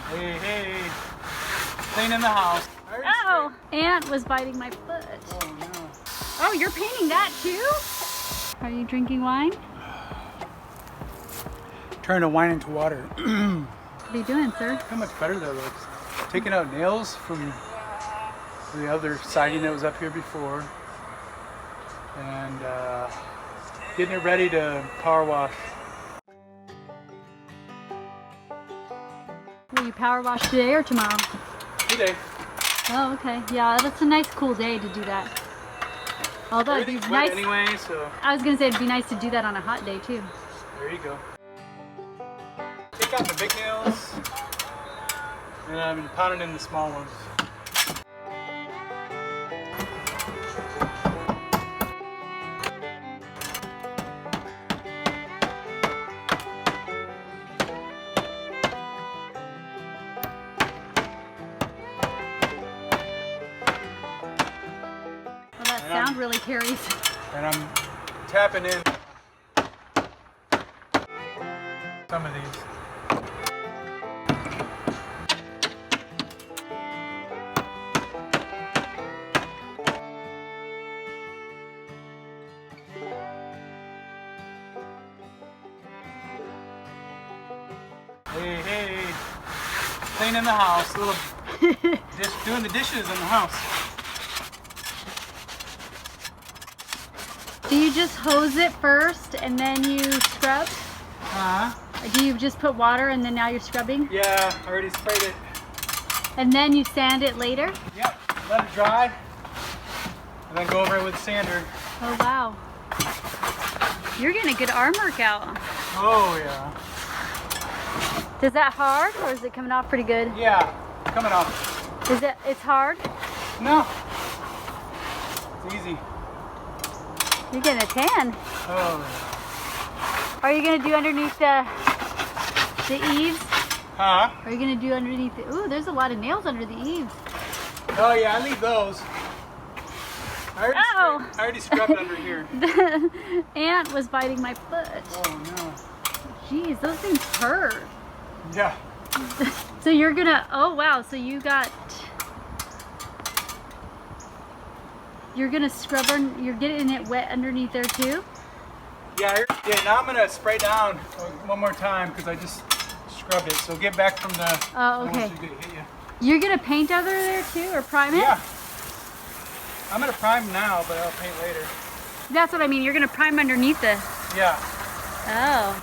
Hey, hey. Cleaning the house. Oh, ant was biting my foot. Oh, no. Oh, you're painting that too? Are you drinking wine? Turning wine into water. What are you doing, sir? How much better that looks. Taking out nails from the other siding that was up here before. And getting it ready to power wash. Will you power wash today or tomorrow? Today. Oh, okay. Yeah, that's a nice cool day to do that. Although it'd be Everything's wet nice. anyway, so. I was gonna say it'd be nice to do that on a hot day too. There you go. Take out the big nails, and I've been pounding in the small ones. Well, that sound really carries. And I'm tapping in some of these. Hey, hey, cleaning the house, a little doing the dishes in the house. Do you just hose it first and then you scrub? Or do you just put water and then now you're scrubbing? Yeah, I already sprayed it. And then you sand it later? Yep, let it dry, and then go over it with sander. Oh wow. You're getting a good arm workout. Oh yeah. Is that hard or is it coming off pretty good? Yeah, coming off. It's hard? No, it's easy. You're getting a tan. Oh. Are you gonna do underneath the eaves? Huh? Are you gonna do underneath the, ooh, there's a lot of nails under the eaves. Oh yeah, I leave those. I already scrubbed under here. The ant was biting my foot. Oh no. Jeez, those things hurt. Yeah. So you're gonna, oh wow, so you're gonna scrub, you're getting it wet underneath there too? Yeah, now I'm gonna spray down one more time because I just scrubbed it. So get back from the, Oh, okay. hit you. You're gonna paint under there too, or prime it? Yeah. I'm gonna prime now, but I'll paint later. That's what I mean, you're gonna prime underneath the, Yeah. oh.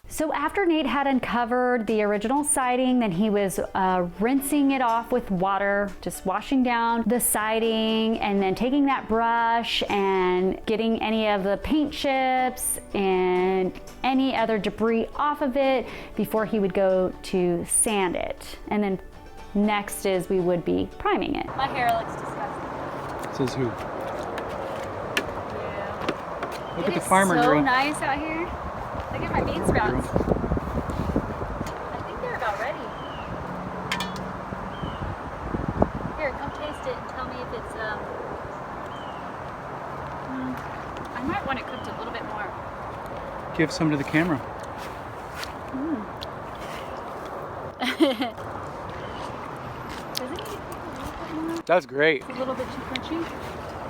So after Nate had uncovered the original siding, then he was rinsing it off with water, just washing down the siding, and then taking that brush and getting any of the paint chips and any other debris off of it before he would go to sand it. And then next is we would be priming it. My hair looks disgusting. Says who? Yeah. Look at the farmer It's so girl. nice out here. Look at my bean sprouts. I think they're about ready. Here, come taste it and tell me if it's, I might want it cooked a little bit more. Give some to the camera. Doesn't it need to cook a little bit more? That's great. It's a little bit too crunchy.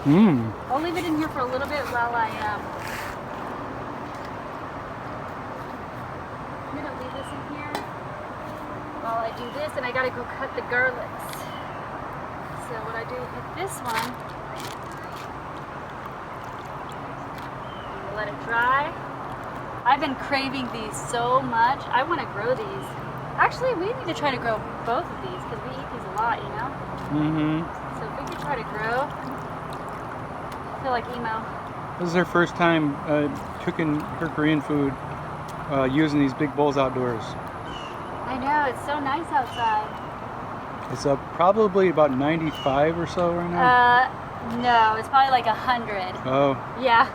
Mmm. I'll leave it in here for a little bit while I'm gonna leave this in here while I do this, and I gotta go cut the garlics. So what I do with this one, let it dry. I've been craving these so much. I want to grow these. Actually, we need to try to grow both of these because we eat these a lot, you know? Mm-hmm. So if we could try to grow, I feel like emo. This is her first time cooking her Korean food using these big bowls outdoors. I know, it's so nice outside. It's probably about 95 or so right now. No, it's probably like 100. Oh. Yeah.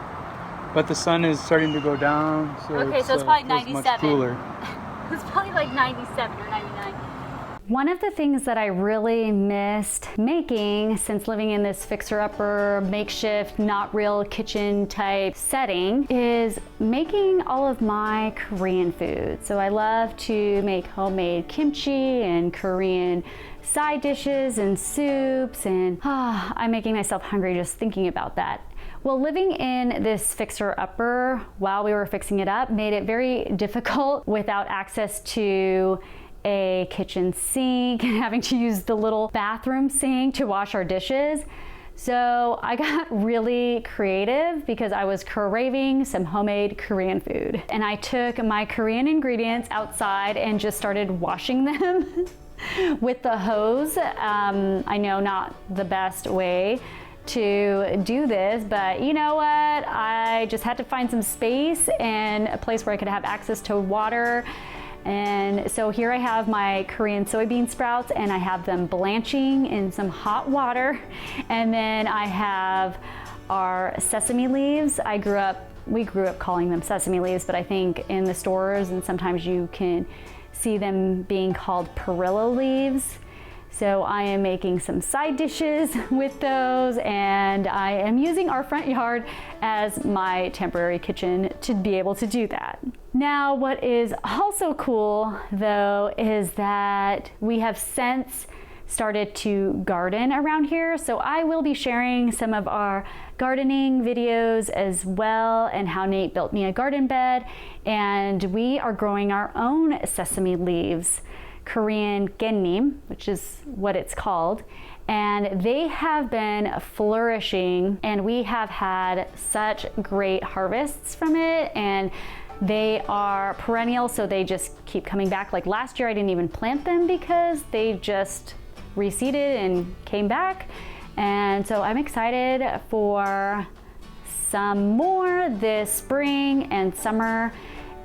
But the sun is starting to go down, so Okay, so it's probably feels 97. much cooler. It's probably like 97 or 99. One of the things that I really missed making since living in this fixer-upper, makeshift, not real kitchen type setting is making all of my Korean food. So I love to make homemade kimchi and Korean side dishes and soups, and I'm making myself hungry just thinking about that. Well, living in this fixer-upper while we were fixing it up made it very difficult without access to a kitchen sink and having to use the little bathroom sink to wash our dishes. So I got really creative because I was craving some homemade Korean food. And I took my Korean ingredients outside and just started washing them with the hose. I know not the best way to do this, but you know what? I just had to find some space and a place where I could have access to water. And so here I have my Korean soybean sprouts, and I have them blanching in some hot water. And then I have our sesame leaves. We grew up calling them sesame leaves, but I think in the stores and sometimes you can see them being called perillo leaves. So I am making some side dishes with those, and I am using our front yard as my temporary kitchen to be able to do that. Now, what is also cool though is that we have since started to garden around here. So I will be sharing some of our gardening videos as well, and how Nate built me a garden bed. And we are growing our own sesame leaves, Korean gennim, which is what it's called. And they have been flourishing, and we have had such great harvests from it. And they are perennial, so they just keep coming back. Like last year I didn't even plant them because they just reseeded and came back. And so I'm excited for some more this spring and summer,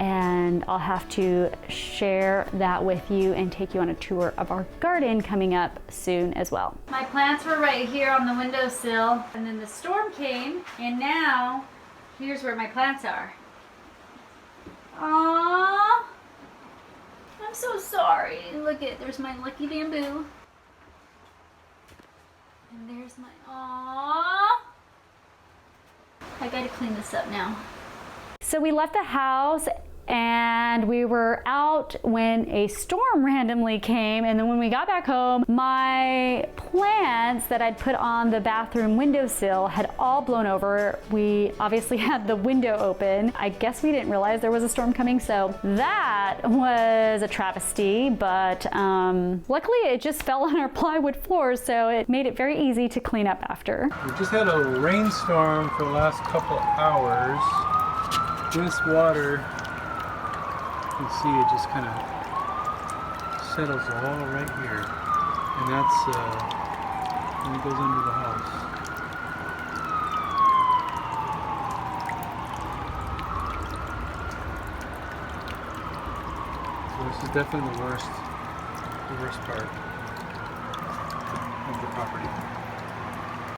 and I'll have to share that with you and take you on a tour of our garden coming up soon as well. My plants were right here on the windowsill, and then the storm came, and now here's where my plants are. Aww, I'm so sorry. Look there's my lucky bamboo. And there's my, aww. I gotta clean this up now. So we left the house and we were out when a storm randomly came, and then when we got back home, my plants that I'd put on the bathroom windowsill had all blown over. We obviously had the window open. I guess we didn't realize there was a storm coming, so that was a travesty, but luckily it just fell on our plywood floors, so it made it very easy to clean up after. We just had a rainstorm for the last couple hours. This water, you can see it just kind of settles all right here, and that's when it goes under the house. So this is definitely the worst part of the property.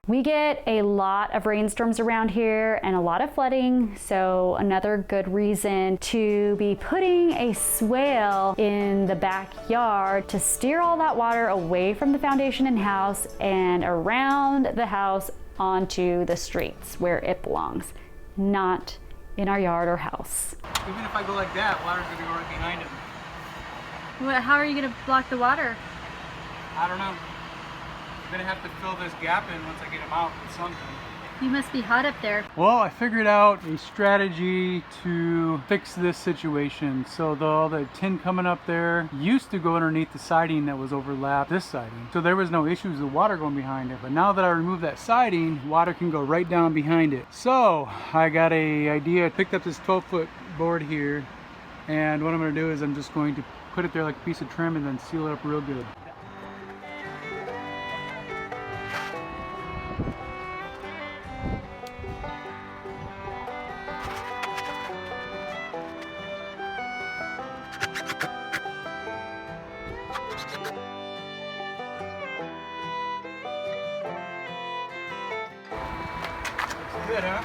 We get a lot of rainstorms around here and a lot of flooding, so another good reason to be putting a swale in the backyard to steer all that water away from the foundation and house and around the house onto the streets where it belongs, not in our yard or house. Even if I go like that, water's gonna go right behind it. How are you gonna block the water? I don't know. I'm gonna have to fill this gap in once I get them out with something. You must be hot up there. Well, I figured out a strategy to fix this situation. So all the tin coming up there used to go underneath the siding that was overlapped this siding. So there was no issues with water going behind it. But now that I removed that siding, water can go right down behind it. So I got a idea. I picked up this 12-foot board here, and what I'm gonna do is I'm just going to put it there like a piece of trim and then seal it up real good. Good, huh?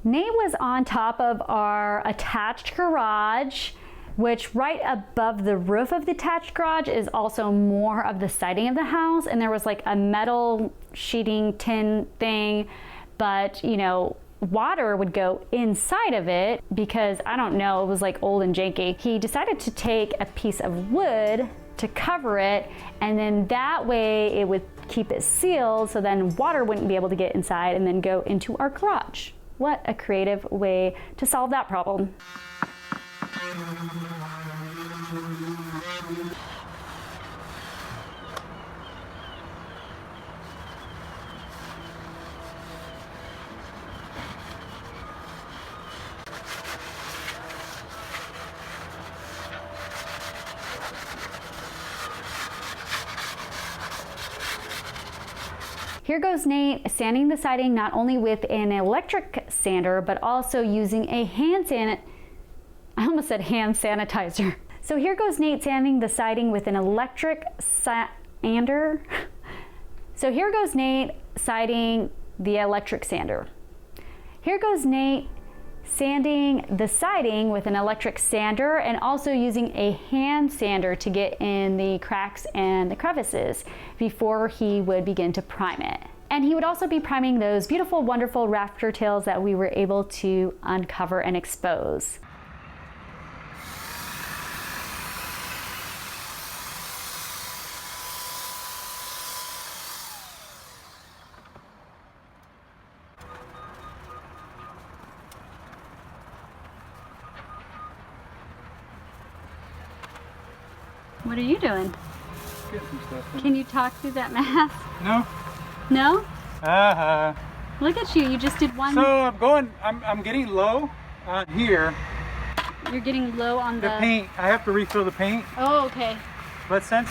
Nate was on top of our attached garage, which right above the roof of the attached garage is also more of the siding of the house. And there was like a metal sheeting tin thing, but you know, water would go inside of it because I don't know, it was like old and janky. He decided to take a piece of wood to cover it, and then that way it would keep it sealed so then water wouldn't be able to get inside and then go into our garage. What a creative way to solve that problem. Here goes Nate sanding the siding not only with an electric sander, but also using a I almost said hand sanitizer. So here goes Nate sanding the siding with an electric sander. So here goes Nate siding the electric sander. Here goes Nate sanding the siding with an electric sander and also using a hand sander to get in the cracks and the crevices before he would begin to prime it. And he would also be priming those beautiful, wonderful rafter tails that we were able to uncover and expose. What are you doing? Getting some stuff in. Can you talk through that mask? No. No? Uh-huh. Look at you, you just did one. So I'm getting low on here. You're getting low on The paint, I have to refill the paint. Oh, okay. But since,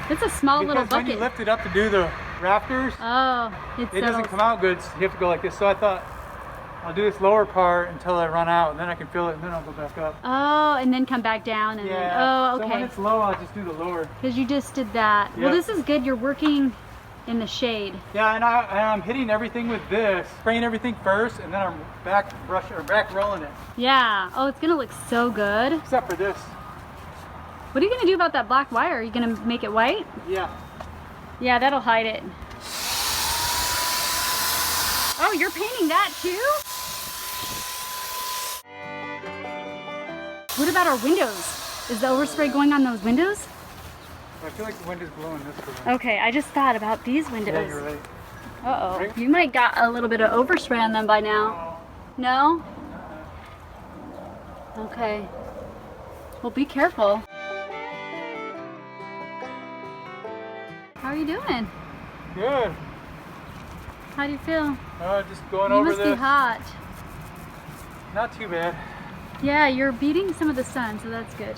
It's a small little because when bucket. you lift it up to do the rafters, Oh, it doesn't come out good, so you have to go like this. So I thought, I'll do this lower part until I run out, and then I can fill it, and then I'll go back up. Oh, and then come back down and then, oh, So when okay. it's low, I'll just do the lower. Because you just did that. Well, Yep. this is good. You're working in the shade. Yeah, and I'm hitting everything with this, spraying everything first, and then I'm back rolling it. Yeah. Oh, it's gonna look so good. Except for this. What are you gonna do about that black wire? Are you gonna make it white? Yeah. Yeah, that'll hide it. Oh, you're painting that too? What about our windows? Is the overspray going on those windows? I feel like the wind is blowing this way. Okay, I just thought about these windows. Yeah, you're right. Uh-oh. Right? You might got a little bit of overspray on them by now. No? Okay. Well, be careful. How are you doing? Good. How do you feel? Just going You over must this. be hot. Not too bad. Yeah, you're beating some of the sun, so that's good.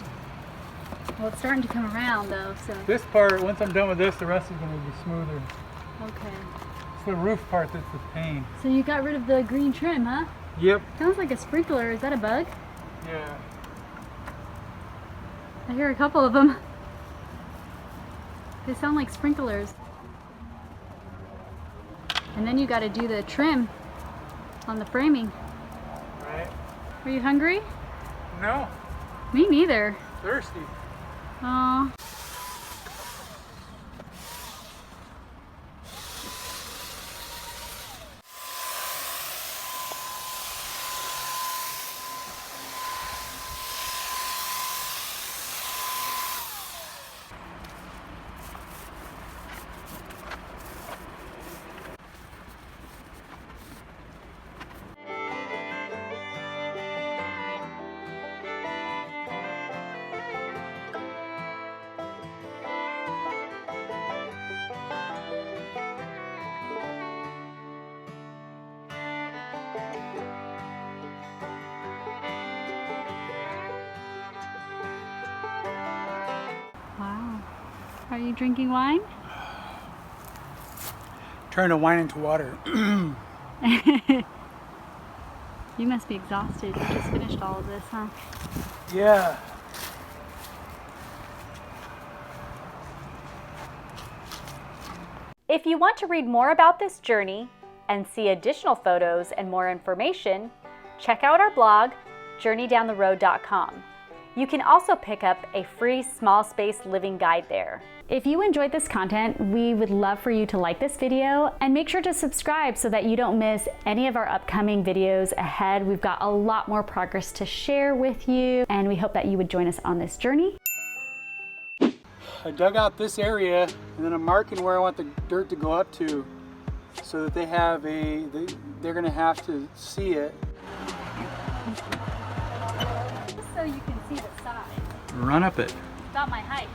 Well, it's starting to come around though, so. This part, once I'm done with this, the rest is going to be smoother. Okay. It's the roof part that's the pain. So you got rid of the green trim, huh? Yep. Sounds like a sprinkler. Is that a bug? Yeah. I hear a couple of them. They sound like sprinklers. And then you got to do the trim on the framing. Right. Are you hungry? No. Me neither. Thirsty. Oh. Wow. Are you drinking wine? Turning wine into water. You must be exhausted. You just finished all of this, huh? Yeah. If you want to read more about this journey and see additional photos and more information, check out our blog, journeydowntheroad.com. You can also pick up a free small space living guide there. If you enjoyed this content, we would love for you to like this video and make sure to subscribe so that you don't miss any of our upcoming videos ahead. We've got a lot more progress to share with you, and we hope that you would join us on this journey. I dug out this area and then I'm marking where I want the dirt to go up to so that they're gonna have to see it. Just so you can see the size. Run up it. About my height.